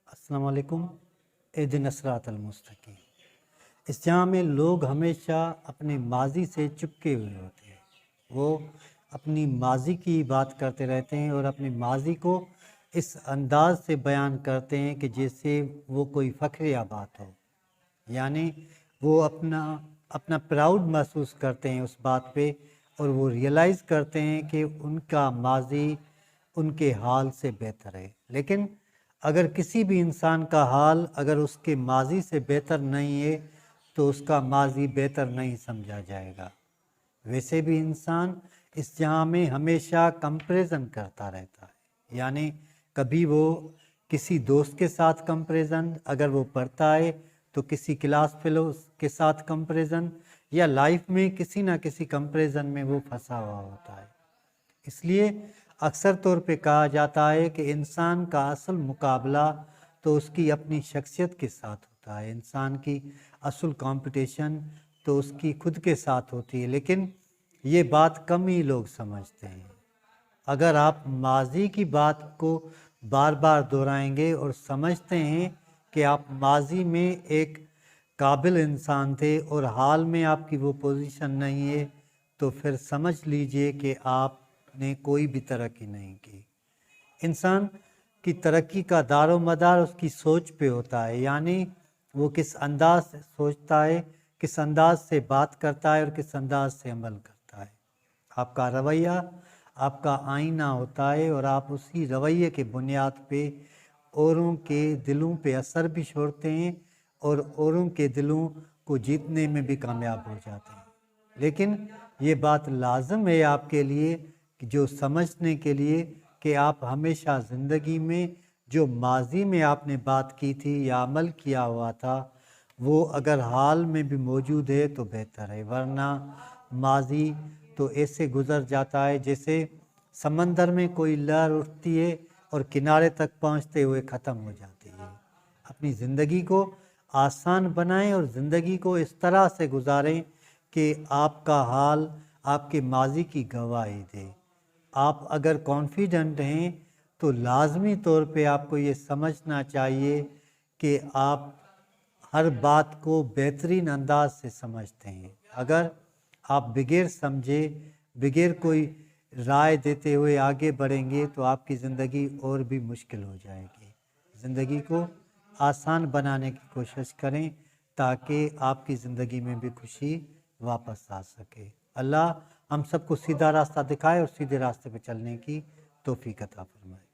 السلام علیکم۔ اہدنا الصراط المستقیم۔ اس جہاں میں لوگ ہمیشہ اپنے ماضی سے چپکے ہوئے ہوتے ہیں، وہ اپنی ماضی کی بات کرتے رہتے ہیں اور اپنی ماضی کو اس انداز سے بیان کرتے ہیں کہ جیسے وہ کوئی فخریہ بات ہو، یعنی وہ اپنا پراؤڈ محسوس کرتے ہیں اس بات پہ، اور وہ ریئلائز کرتے ہیں کہ ان کا ماضی ان کے حال سے بہتر ہے۔ لیکن اگر کسی بھی انسان کا حال اگر اس کے ماضی سے بہتر نہیں ہے تو اس کا ماضی بہتر نہیں سمجھا جائے گا۔ ویسے بھی انسان اس جہاں میں ہمیشہ کمپیریزن کرتا رہتا ہے، یعنی کبھی وہ کسی دوست کے ساتھ کمپیریزن، اگر وہ پڑھتا ہے تو کسی کلاس فیلو کے ساتھ کمپیریزن، یا لائف میں کسی نہ کسی کمپیریزن میں وہ پھنسا ہوا ہوتا ہے۔ اس لیے اکثر طور پہ کہا جاتا ہے کہ انسان کا اصل مقابلہ تو اس کی اپنی شخصیت کے ساتھ ہوتا ہے، انسان کی اصل کمپٹیشن تو اس کی خود کے ساتھ ہوتی ہے، لیکن یہ بات کم ہی لوگ سمجھتے ہیں۔ اگر آپ ماضی کی بات کو بار بار دہرائیں گے اور سمجھتے ہیں کہ آپ ماضی میں ایک قابل انسان تھے اور حال میں آپ کی وہ پوزیشن نہیں ہے، تو پھر سمجھ لیجئے کہ آپ نے کوئی بھی ترقی نہیں کی۔ انسان کی ترقی کا دار و مدار اس کی سوچ پہ ہوتا ہے، یعنی وہ کس انداز سے سوچتا ہے، کس انداز سے بات کرتا ہے اور کس انداز سے عمل کرتا ہے۔ آپ کا رویہ آپ کا آئینہ ہوتا ہے، اور آپ اسی رویے کے بنیاد پہ اوروں کے دلوں پہ اثر بھی چھوڑتے ہیں اور اوروں کے دلوں کو جیتنے میں بھی کامیاب ہو جاتے ہیں۔ لیکن یہ بات لازم ہے آپ کے لیے کہ جو سمجھنے کے لیے کہ آپ ہمیشہ زندگی میں جو ماضی میں آپ نے بات کی تھی یا عمل کیا ہوا تھا، وہ اگر حال میں بھی موجود ہے تو بہتر ہے، ورنہ ماضی تو ایسے گزر جاتا ہے جیسے سمندر میں کوئی لہر اٹھتی ہے اور کنارے تک پہنچتے ہوئے ختم ہو جاتی ہے۔ اپنی زندگی کو آسان بنائیں اور زندگی کو اس طرح سے گزاریں کہ آپ کا حال آپ کے ماضی کی گواہی دے۔ آپ اگر کانفیڈنٹ ہیں تو لازمی طور پہ آپ کو یہ سمجھنا چاہیے کہ آپ ہر بات کو بہترین انداز سے سمجھتے ہیں۔ اگر آپ بغیر سمجھے، بغیر کوئی رائے دیتے ہوئے آگے بڑھیں گے تو آپ کی زندگی اور بھی مشکل ہو جائے گی۔ زندگی کو آسان بنانے کی کوشش کریں تاکہ آپ کی زندگی میں بھی خوشی واپس آ سکے۔ اللہ ہم سب کو سیدھا راستہ دکھائے اور سیدھے راستے پہ چلنے کی توفیق عطا فرمائے۔